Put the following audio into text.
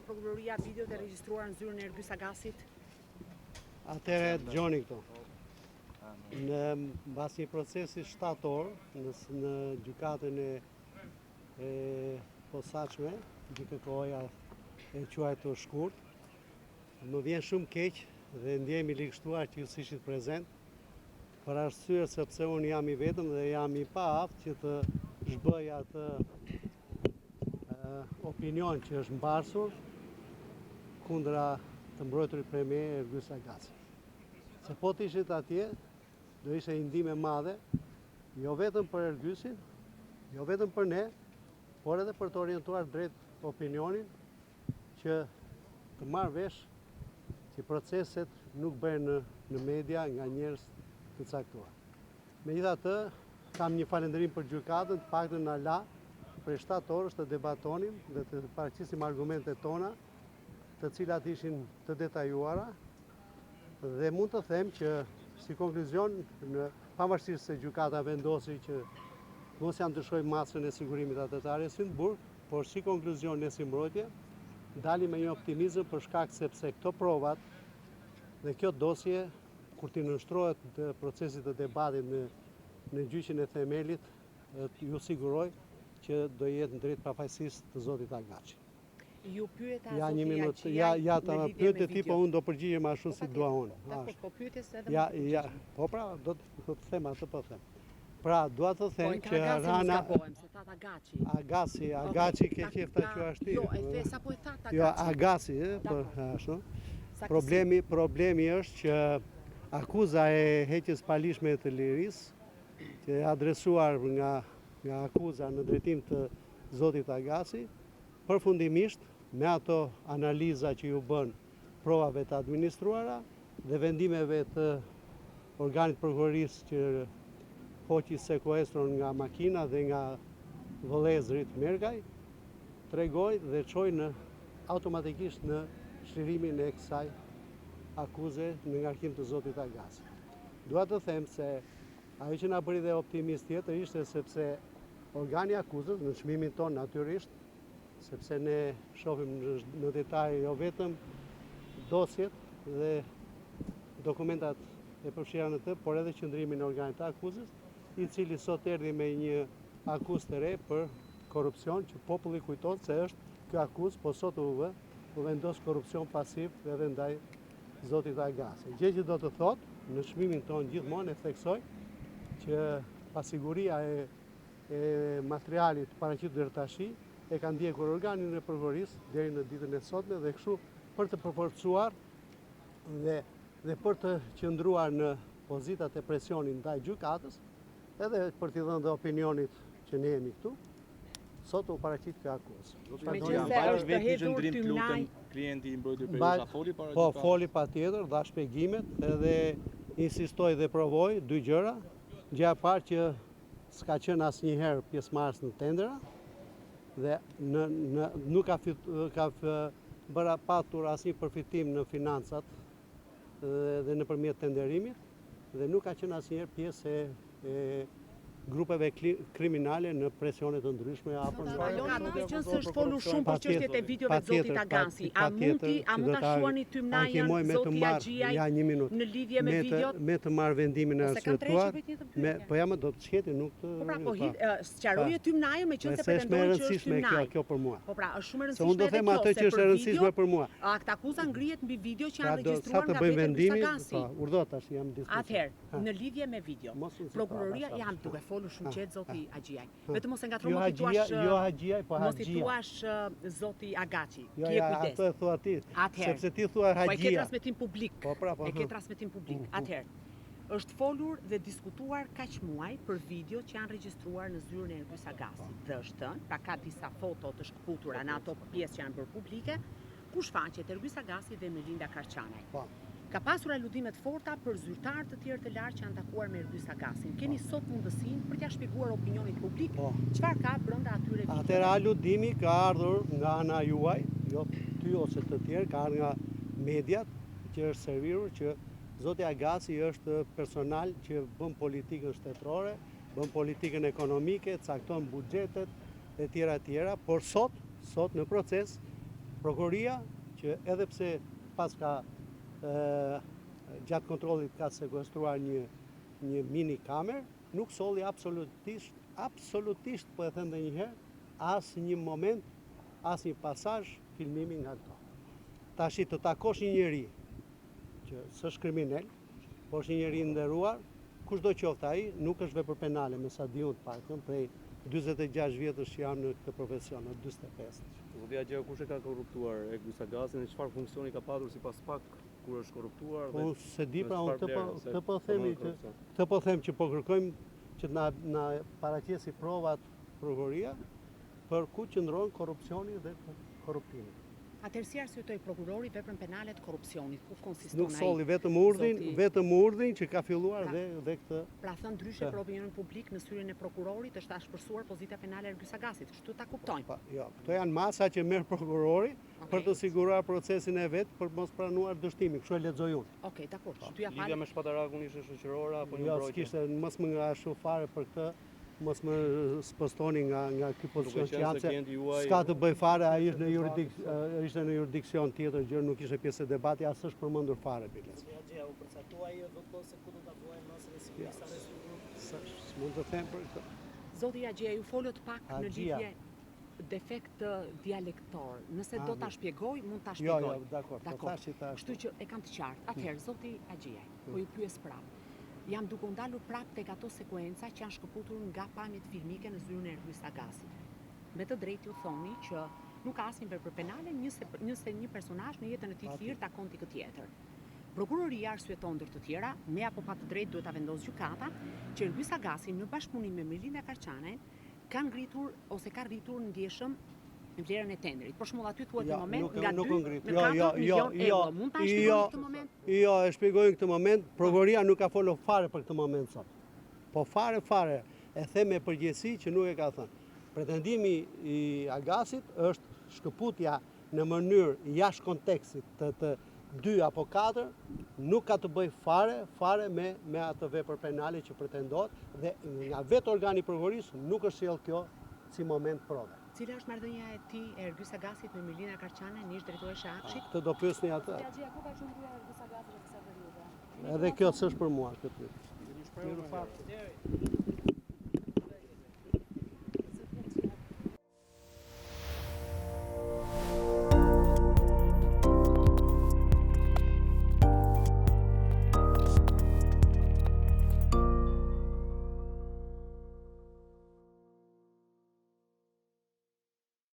prokuroria videot e regjistruara në zyrën e Ergys Agasit? Atëherë dëgjoni këto. Në mbas një procesi shtator në gjykatën e posaçme, gjykatoja e quajtur shkurt, më vjen shumë keq dhe ndjehemi ligështuar që ju ishit prezent, për arsye sepse unë jam i vetëm dhe jam i paaft që të zhbëj atë opinion që është mbarsur kundra të mbrojturit premier Ergys Agasi. Se po të ishit atje, do ishte një ndihmë e madhe, jo vetëm për Ergysin, jo vetëm për ne, por edhe për të orientuar drejt opinionin që të marrë vesh që proceset nuk bëhen në media nga njerëz të caktuar. Megjithatë, kam një falënderim për gjykatën, të paktën na la për 7 orësh të debatonim dhe të paraqisim argumentet tona, të cilat ishin të detajuara, dhe mund të them që si konkluzion, pavarësisht se gjykata vendosi që mos ja ndryshoj masën e sigurimit atetarës në burg, por si konkluzion ne si mbrojtje, dalim me një optimizëm për shkak sepse këto provat dhe kjo dosje, kur t'i nënshtrohet të procesit të debatit në gjyqin e themelit, ju siguroj që do jetë në drejt pafajësisë të zotit Agaçi. Ju pyeta Ja, zoti një minutë, Agjia ja ta pyete ti, po unë do përgjigjem ashtu si dua unë. Dakor, po pyetjes edhe Ja, po pra, do të them atë po them. Pra, dua të them që Rana Agaçi ke qefta që është ti. Jo, e the sapo e tha Agaçi. Jo, Agasi, po ashtu. Problemi është që akuza e heqjes palishme të lirisë, që e adresuar nga akuza në drejtim të zotit Agasi, përfundimisht me ato analiza që ju bën provave të administruara dhe vendimeve të organit prokurorisë që hoqi sekuestron nga makina dhe nga vëllezërit Mergaj, tregoj dhe çoj automatikisht në shlirimin e kësaj akuze në ngarkim të zotit Agasi. Dua të them se ajo që na bëri dhe optimist tjetër ishte sepse organi akuzës në çmimin ton natyrisht, sepse ne shohim në detaj jo vetëm dosjet dhe dokumentat e përfshira në të, por edhe qëndrimin e organit të akuzës, i cili sot erdhi me një akuzë të re për korrupsion, që populli kujton se është kjo akuzë, po sot u vendos korrupsion pasiv edhe ndaj zotit Agasi. Gjë që do të thotë, në çmimin ton gjithmonë e theksoj që pasiguria e materialit paraqitur deri tash e ka ndjekur organin e prokurorisë deri në ditën e sotme dhe kështu për të përforcuar dhe për të qëndruar në pozitat e presionit ndaj gjykatës, edhe për t'i dhënë dhe opinionit që ne jemi këtu, sot u paraqit kjo akuzë. Është hedhur tymnaj klienti i mbrojtur Periusha foli para gjykatës. Po, foli patjetër, dha shpjegimet edhe insistoi dhe provoi dy gjëra. Gjëja e parë që s'ka qenë asnjëherë pjesëmarrës në tendera dhe nuk ka bëra patur asnjë përfitim në financat dhe nëpërmjet tenderimit dhe nuk ka qenë asnjëherë pjesë e grupeve kriminale në presione të ndryshme apo në Alona, duke qenë se është folur shumë për çështjet e videove të zotit Agasi, a mund ta shuani tymnajën zoti Agjiaj në lidhje me videot? Me të marrë vendimin e arsyetuar, po jam do të shketi, nuk të. Po pra, po sqaroje tymnajën me qenë se pretendojnë që është tymnaj. Kjo për mua. Po pra, është shumë e rëndësishme. Se unë do them atë që është e rëndësishme për mua. Akt akuza ngrihet mbi video që janë regjistruar nga vetë Ergys Agasi. Urdhë tash jam në diskutim. Atëherë, në lidhje me video, prokuroria janë duke folur shumë qetë zoti Agjiaj. Vetëm mos e ngatron mos i thuash zoti Agaçi. Kje kujdes. Ato e thua ti. Sepse ti thua Haxhia. Po e ke transmetim publik. Po pra, po. E ke transmetim publik. Atëherë, është folur dhe diskutuar kaq muaj për video që janë regjistruar në zyrën e Ergys Agasit. Dhe është thënë, pra ka disa foto të shkëputura në ato pjesë që janë bërë publike, ku shfaqet Ergys Agasi dhe Melinda Karçanaj. Po. Ka pasur aludime të forta për zyrtarë të tjerë të lartë që janë takuar me Ergys Agasin. Keni sot mundësinë për t'ia shpjeguar opinionit publik çfarë ka brenda atyre videove? Atëra aludimi ka ardhur nga ana juaj, jo ty ose të tjerë, ka ardhur nga mediat që është servitur që zoti Agasi është personal që bën politikën shtetërore, bën politikën ekonomike, cakton buxhetet e tjera, por sot në proces Prokuroria që edhe pse pas ka gjatë kontrollit ka sekuestruar një mini kamerë, nuk solli absolutisht po e them edhe një herë, as një moment, as një pasazh filmimi nga këto. Tash të takosh një njeri që s'është kriminal, por është një njeri i nderuar, kushdo qoftë ai, nuk është vepër penale me sa diun të paktën prej 46 vjetësh që jam në këtë profesion, në 45. Zoti Agjea, kush e ka korruptuar Ergysagasin dhe çfarë funksioni ka patur sipas pak kur është korruptuar? Unë se di pra, këtë po them që po kërkojmë që na paraqesi provat prokuroria për ku qëndron korrupsioni dhe korruptimi. Atëherë si arsyetoi prokurori veprën penale të korrupsionit, ku konsiston ai? Nuk solli vetëm urdhrin që ka filluar dhe këtë. Pra thënë ndryshe për opinionin publik në syrin e prokurorit është ashpërsuar pozita penale e Ergysagasit, kështu ta kuptojmë. Jo, këto janë masa që merr prokurori për të siguruar procesin e vet për mos pranuar dështimin, kështu e lexoj unë. Okej, dakor. Lidhja me Shpatarakun ishte shoqërore apo një mbrojtje? Jo, s'kishte, mos më ngashu fare për këtë. Mos më spostoni nga ky pozicion që janë se s'ka të bëj fare, ai ishte në jurisdiksion tjetër, gjë nuk ishte pjesë e debati, as është përmendur fare biles. U përcaktuai doktor se ku do ta vuajnë masën e sigurisë arrestuar. S'mund të them për këtë. Zoti Agjea, ju folët pak në lidhje defekt dialektor. Nëse do ta shpjegoj, mund ta shpjegoj. Jo, dakor. Kështu që e kam të qartë. Atëherë, zoti Agjea, po ju pyes prapë. Jam duke ndalur prapë tek ato sekuenca që janë shkëputur nga pamjet filmike në zyrën e Ergysagasit. Me të drejtë ju thoni që nuk ka asnjë vepër penale nëse një personazh në jetën e tij të lirë takon dikë tjetër. Prokuroria arsyeton ndër të tjera, me apo pa të drejtë duhet ta vendosë gjykata, që Ergysagasi në bashkëpunim me Melinda Karçanen ka ngritur ose ka rritur ndjeshëm në vlerën e tenderit. Për shembull aty thuhet në moment nga 2 në 4 milion euro. Mund ta shpjegoni këtë moment? Jo, e shpjegoj në këtë moment. Prokuroria nuk ka folur fare për këtë moment sot. Po fare e them me përgjegjësi që nuk e ka thënë. Pretendimi i Agasit është shkëputja në mënyrë jashtë kontekstit të 2 apo 4, nuk ka të bëj fare me atë vepër penale që pretendohet dhe nga vetë organi i prokurorisë nuk është sjell kjo si moment prove. Cila është marrëdhënia e tij e Ergysagasit me Melinda Karçanen, ish drejtore e Shaqshit? Këtë do pyesni atë. Ku ka qenë Ergysagasi në kësaj periudhe? Edhe kjo s'është për mua këtë.